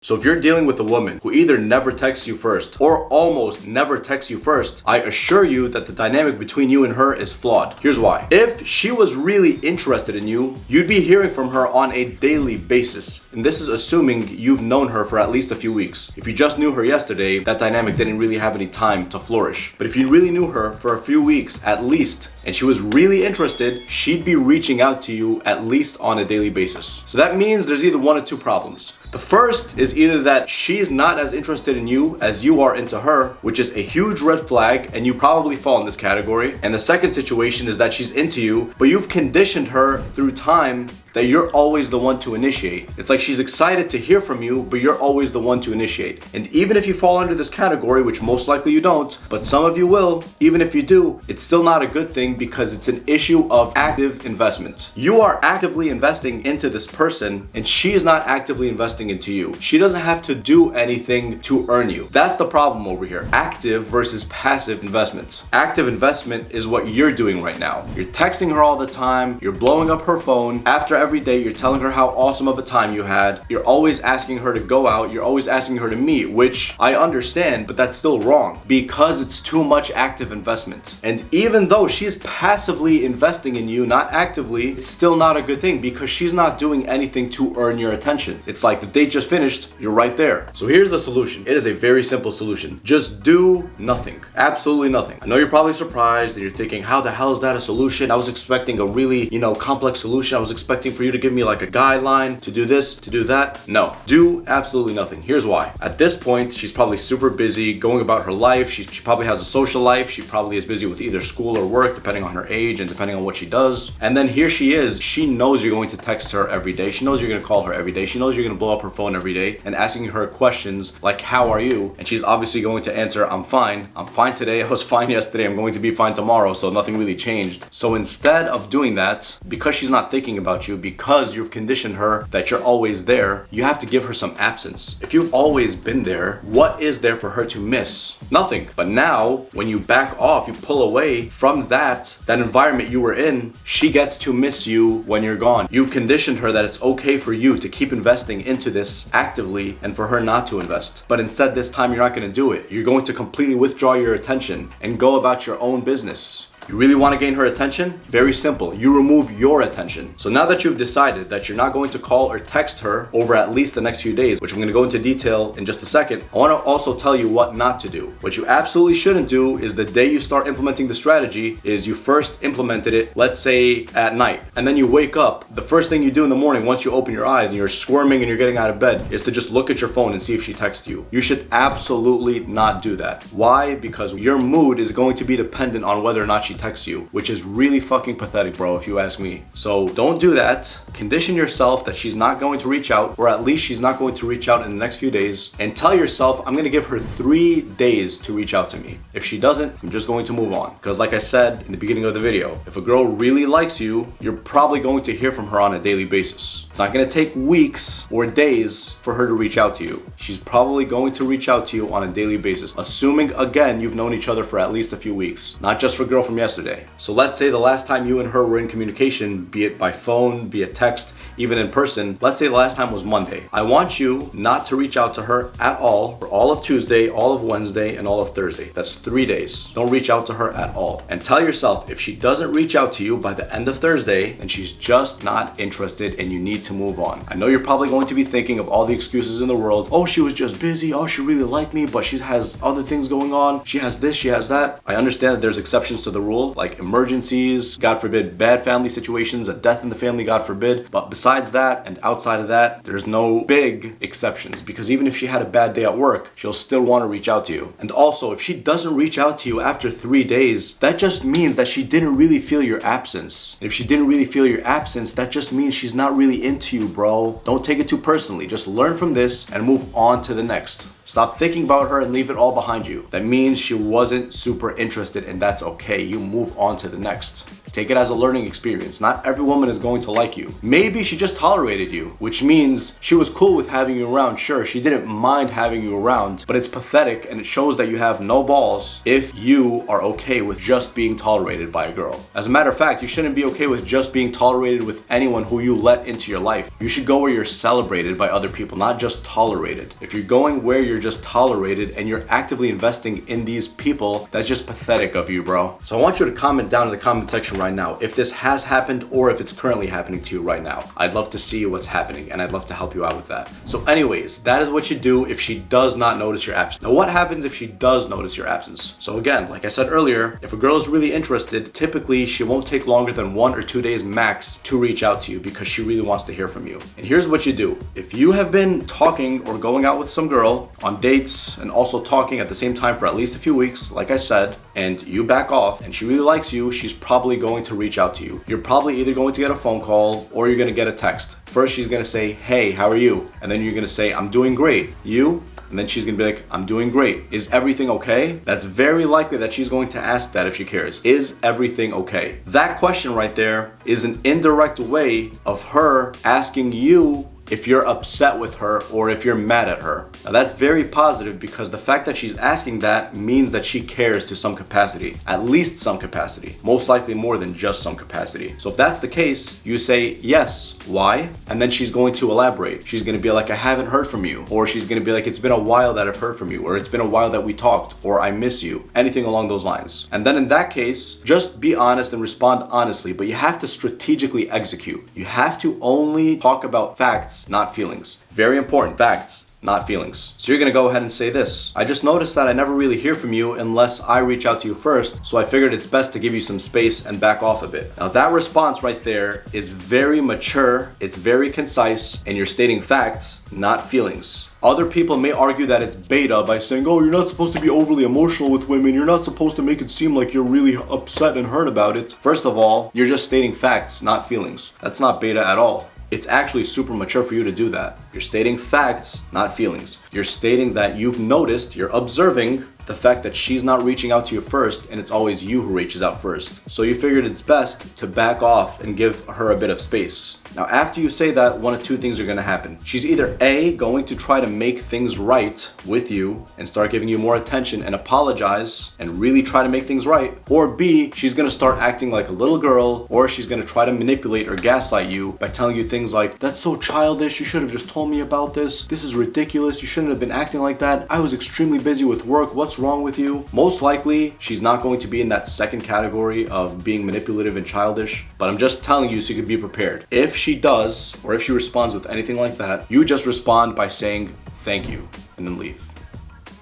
So if you're dealing with a woman who either never texts you first or almost never texts you first, I assure you that the dynamic between you and her is flawed. Here's why. If she was really interested in you, you'd be hearing from her on a daily basis. And this is assuming you've known her for at least a few weeks. If you just knew her yesterday, that dynamic didn't really have any time to flourish. But if you really knew her for a few weeks at least, and she was really interested, she'd be reaching out to you at least on a daily basis. So that means there's either one of two problems. The first is either that she's not as interested in you as you are into her, which is a huge red flag, and you probably fall in this category. And the second situation is that she's into you, but you've conditioned her through time that you're always the one to initiate. It's like she's excited to hear from you, but you're always the one to initiate. And even if you fall under this category, which most likely you don't, but some of you will, even if you do, it's still not a good thing because it's an issue of active investment. You are actively investing into this person, and she is not actively investing into you. She doesn't have to do anything to earn you. That's the problem over here. Active versus passive investment. Active investment is what you're doing right now. You're texting her all the time, you're blowing up her phone. After every day, you're telling her how awesome of a time you had. You're always asking her to go out. You're always asking her to meet, which I understand, but that's still wrong because it's too much active investment. And even though she's passively investing in you, not actively, it's still not a good thing because she's not doing anything to earn your attention. It's like the date just finished, you're right there. So here's the solution. It is a very simple solution. Just do nothing. Absolutely nothing. I know you're probably surprised and you're thinking, how the hell is that a solution? I was expecting a really, complex solution. I was expecting for you to give me like a guideline to do this, to do that. No, do absolutely nothing. Here's why. At this point, she's probably super busy going about her life. She probably has a social life. She probably is busy with either school or work, depending on her age and depending on what she does. And then here she is. She knows you're going to text her every day. She knows you're going to call her every day. She knows you're going to blow up her phone every day and asking her questions like, how are you? And she's obviously going to answer, I'm fine. I'm fine today. I was fine yesterday. I'm going to be fine tomorrow. So nothing really changed. So instead of doing that, because she's not thinking about you, because you've conditioned her that you're always there, you have to give her some absence. If you've always been there, what is there for her to miss? Nothing. But now, when you back off, you pull away from that environment you were in, she gets to miss you when you're gone. You've conditioned her that it's okay for you to keep investing into this actively and for her not to invest. But instead, this time you're not going to do it. You're going to completely withdraw your attention and go about your own business. You really want to gain her attention? Very simple. You remove your attention. So now that you've decided that you're not going to call or text her over at least the next few days, which I'm going to go into detail in just a second, I want to also tell you what not to do. What you absolutely shouldn't do is the day you start implementing the strategy is you first implemented it, let's say at night, and then you wake up. The first thing you do in the morning once you open your eyes and you're squirming and you're getting out of bed is to just look at your phone and see if she texts you. You should absolutely not do that. Why? Because your mood is going to be dependent on whether or not she texts you, which is really fucking pathetic, bro, if you ask me. So don't do that. Condition yourself that she's not going to reach out, or at least she's not going to reach out in the next few days, and tell yourself, I'm going to give her 3 days to reach out to me. If she doesn't, I'm just going to move on. Because like I said in the beginning of the video, if a girl really likes you, you're probably going to hear from her on a daily basis. It's not going to take weeks or days for her to reach out to you. She's probably going to reach out to you on a daily basis, assuming, again, you've known each other for at least a few weeks, not just for girl from yesterday. So let's say the last time you and her were in communication, be it by phone, via text, even in person, let's say the last time was Monday. I want you not to reach out to her at all for all of Tuesday, all of Wednesday, and all of Thursday. That's 3 days. Don't reach out to her at all. And tell yourself, if she doesn't reach out to you by the end of Thursday, then she's just not interested and you need to move on. I know you're probably going to be thinking of all the excuses in the world. Oh, she was just busy. Oh, she really liked me, but she has other things going on. She has this, she has that. I understand that there's exceptions to the rule, like emergencies, God forbid, bad family situations, a death in the family, God forbid. But besides that and outside of that, there's no big exceptions, because even if she had a bad day at work, she'll still want to reach out to you. And also, if she doesn't reach out to you after 3 days, that just means that she didn't really feel your absence. And if she didn't really feel your absence, that just means she's not really into you, bro. Don't take it too personally. Just learn from this and move on to the next. Stop thinking about her and leave it all behind you. That means she wasn't super interested, and that's okay. You move on to the next. Take it as a learning experience. Not every woman is going to like you. Maybe she just tolerated you, which means she was cool with having you around. Sure, she didn't mind having you around, but it's pathetic and it shows that you have no balls if you are okay with just being tolerated by a girl. As a matter of fact, you shouldn't be okay with just being tolerated with anyone who you let into your life. You should go where you're celebrated by other people, not just tolerated. If you're going where you're just tolerated and you're actively investing in these people, that's just pathetic of you, bro. So I want you to comment down in the comment section right now if this has happened or if it's currently happening to you right now. I'd love to see what's happening and I'd love to help you out with that. So anyways, that is what you do if she does not notice your absence. Now what happens if she does notice your absence? So again, like I said earlier, if a girl is really interested, typically she won't take longer than 1 or 2 days max to reach out to you because she really wants to hear from you. And here's what you do. If you have been talking or going out with some girl on dates and also talking at the same time for at least a few weeks, like I said, and you back off and she really likes you, she's probably going to reach out to you. You're probably either going to get a phone call or you're going to get a text. First, she's going to say, hey, how are you? And then you're going to say, I'm doing great. You? And then she's gonna be like, I'm doing great. Is everything okay? That's very likely that she's going to ask that if she cares. Is everything okay? That question right there is an indirect way of her asking you if you're upset with her or if you're mad at her. Now that's very positive because the fact that she's asking that means that she cares to some capacity, at least some capacity, most likely more than just some capacity. So if that's the case, you say yes. Why? And then she's going to elaborate. She's gonna be like, I haven't heard from you. Or she's gonna be like, it's been a while that I've heard from you. Or it's been a while that we talked. Or I miss you. Anything along those lines. And then in that case, just be honest and respond honestly, but you have to strategically execute. You have to only talk about facts, not feelings. Very important, facts, not feelings. So you're gonna go ahead and say this. I just noticed that I never really hear from you unless I reach out to you first, so I figured it's best to give you some space and back off a bit. Now that response right there is very mature, it's very concise, and you're stating facts, not feelings. Other people may argue that it's beta by saying, oh, you're not supposed to be overly emotional with women. You're not supposed to make it seem like you're really upset and hurt about it. First of all, you're just stating facts, not feelings. That's not beta at all. It's actually super mature for you to do that. You're stating facts, not feelings. You're stating that you've noticed, you're observing the fact that she's not reaching out to you first and it's always you who reaches out first. So you figured it's best to back off and give her a bit of space. Now after you say that, one of two things are gonna happen. She's either A, going to try to make things right with you and start giving you more attention and apologize and really try to make things right, or B, she's gonna start acting like a little girl, or she's gonna try to manipulate or gaslight you by telling you things like, that's so childish, you should have just told me about this is ridiculous, you shouldn't have been acting like that, I was extremely busy with work, what's wrong with you? Most likely, she's not going to be in that second category of being manipulative and childish, but I'm just telling you so you can be prepared. If she does, or if she responds with anything like that, you just respond by saying thank you and then leave.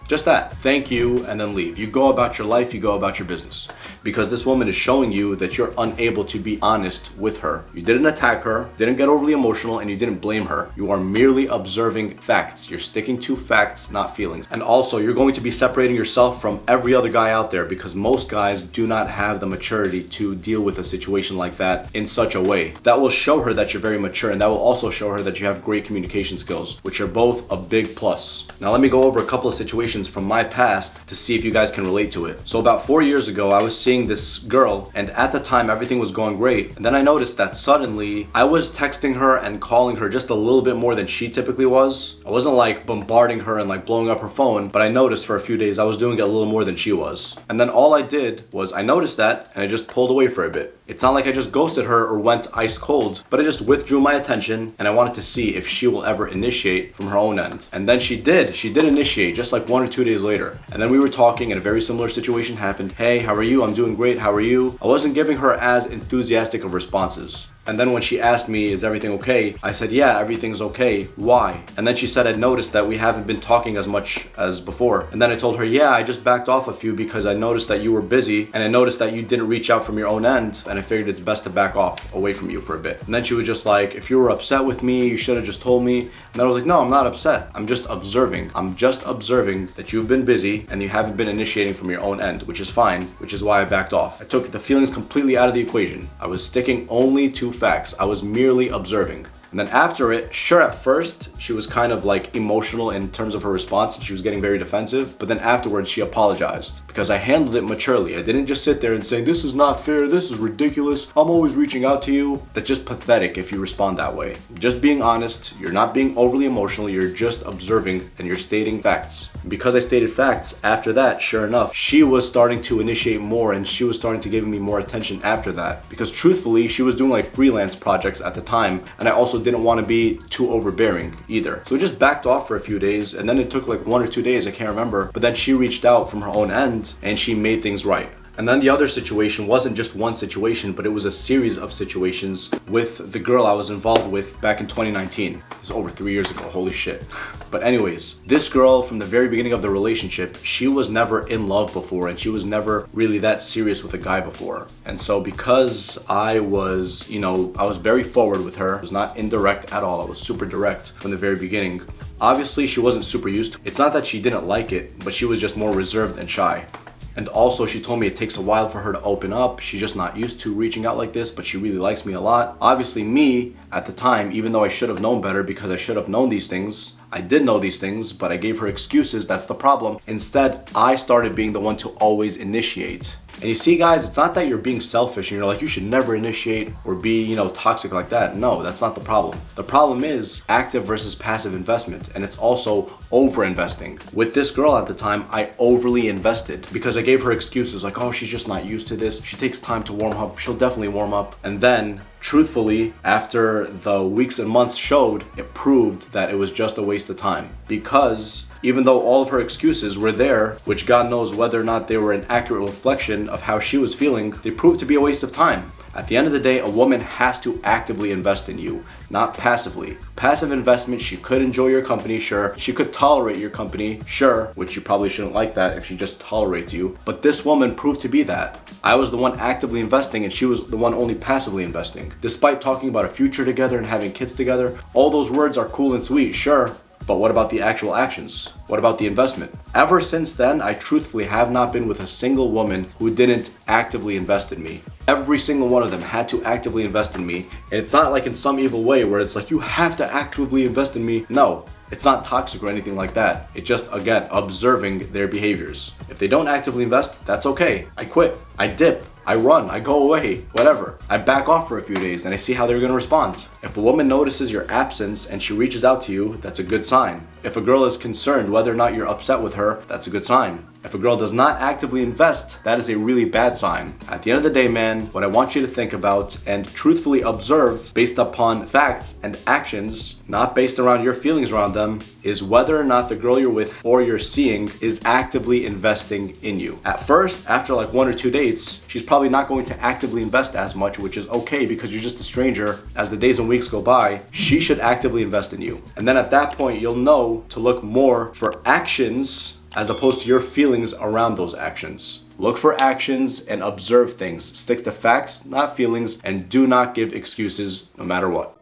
Just that. Thank you and then leave. You go about your life, you go about your business. Because this woman is showing you that you're unable to be honest with her. You didn't attack her, didn't get overly emotional, and you didn't blame her. You are merely observing facts. You're sticking to facts, not feelings. And also, you're going to be separating yourself from every other guy out there because most guys do not have the maturity to deal with a situation like that in such a way. That will show her that you're very mature, and that will also show her that you have great communication skills, which are both a big plus. Now let me go over a couple of situations from my past to see if you guys can relate to it. So about 4 years ago, I was seeing this girl, and at the time everything was going great, and then I noticed that suddenly I was texting her and calling her just a little bit more than she typically was. I wasn't like bombarding her and like blowing up her phone, but I noticed for a few days I was doing it a little more than she was. And then all I did was I noticed that and I just pulled away for a bit. It's not like I just ghosted her or went ice cold, but I just withdrew my attention and I wanted to see if she will ever initiate from her own end. And then she did initiate just like 1 or 2 days later. And then we were talking and a very similar situation happened. Hey, how are you? I'm doing great. How are you? I wasn't giving her as enthusiastic of responses. And then when she asked me, is everything okay? I said, yeah, everything's okay. Why? And then she said, I noticed that we haven't been talking as much as before. And then I told her, yeah, I just backed off a few because I noticed that you were busy and I noticed that you didn't reach out from your own end. And I figured it's best to back off away from you for a bit. And then she was just like, if you were upset with me, you should have just told me. And then I was like, no, I'm not upset. I'm just observing. I'm just observing that you've been busy and you haven't been initiating from your own end, which is fine, which is why I backed off. I took the feelings completely out of the equation. I was sticking only to facts. I was merely observing. And then after it, sure, at first she was kind of like emotional in terms of her response and she was getting very defensive, but then afterwards she apologized because I handled it maturely. I didn't just sit there and say, this is not fair, this is ridiculous, I'm always reaching out to you. That's just pathetic if you respond that way. Just being honest, you're not being overly emotional, you're just observing and you're stating facts. Because I stated facts, after that, sure enough, she was starting to initiate more and she was starting to give me more attention after that. Because truthfully, she was doing like freelance projects at the time and I also didn't want to be too overbearing either. So we just backed off for a few days and then it took like 1 or 2 days, I can't remember. But then she reached out from her own end and she made things right. And then the other situation wasn't just one situation, but it was a series of situations with the girl I was involved with back in 2019. It's over 3 years ago, holy shit. But anyways, this girl from the very beginning of the relationship, she was never in love before and she was never really that serious with a guy before. And so because I was, I was very forward with her, I was not indirect at all, I was super direct from the very beginning. Obviously, she wasn't super used to it. It's not that she didn't like it, but she was just more reserved and shy. And also she told me it takes a while for her to open up. She's just not used to reaching out like this, but she really likes me a lot. Obviously me, at the time, even though I should have known better because I should have known these things, I did know these things, but I gave her excuses, that's the problem. Instead, I started being the one to always initiate. And you see guys, it's not that you're being selfish and you're like, you should never initiate or be, toxic like that. No, that's not the problem. The problem is active versus passive investment. And it's also over investing. With this girl at the time, I overly invested because I gave her excuses like, oh, she's just not used to this. She takes time to warm up. She'll definitely warm up. And then truthfully, after the weeks and months showed, it proved that it was just a waste of time. Because even though all of her excuses were there, which God knows whether or not they were an accurate reflection of how she was feeling, they proved to be a waste of time. At the end of the day, a woman has to actively invest in you, not passively. Passive investment, she could enjoy your company, sure. She could tolerate your company, sure, which you probably shouldn't like that if she just tolerates you. But this woman proved to be that. I was the one actively investing and she was the one only passively investing. Despite talking about a future together and having kids together, all those words are cool and sweet, sure. But what about the actual actions? What about the investment? Ever since then, I truthfully have not been with a single woman who didn't actively invest in me. Every single one of them had to actively invest in me. And it's not like in some evil way where it's like, you have to actively invest in me. No, it's not toxic or anything like that. It's just, again, observing their behaviors. If they don't actively invest, that's okay. I quit, I dip, I run, I go away, whatever. I back off for a few days and I see how they're gonna respond. If a woman notices your absence and she reaches out to you, that's a good sign. If a girl is concerned whether or not you're upset with her, that's a good sign. If a girl does not actively invest, that is a really bad sign. At the end of the day, man, what I want you to think about and truthfully observe based upon facts and actions, not based around your feelings around them, is whether or not the girl you're with or you're seeing is actively investing in you. At first, after like 1 or 2 dates, she's probably not going to actively invest as much, which is okay because you're just a stranger. As the days and weeks go by, she should actively invest in you. And then at that point, you'll know to look more for actions as opposed to your feelings around those actions. Look for actions and observe things. Stick to facts, not feelings, and do not give excuses no matter what.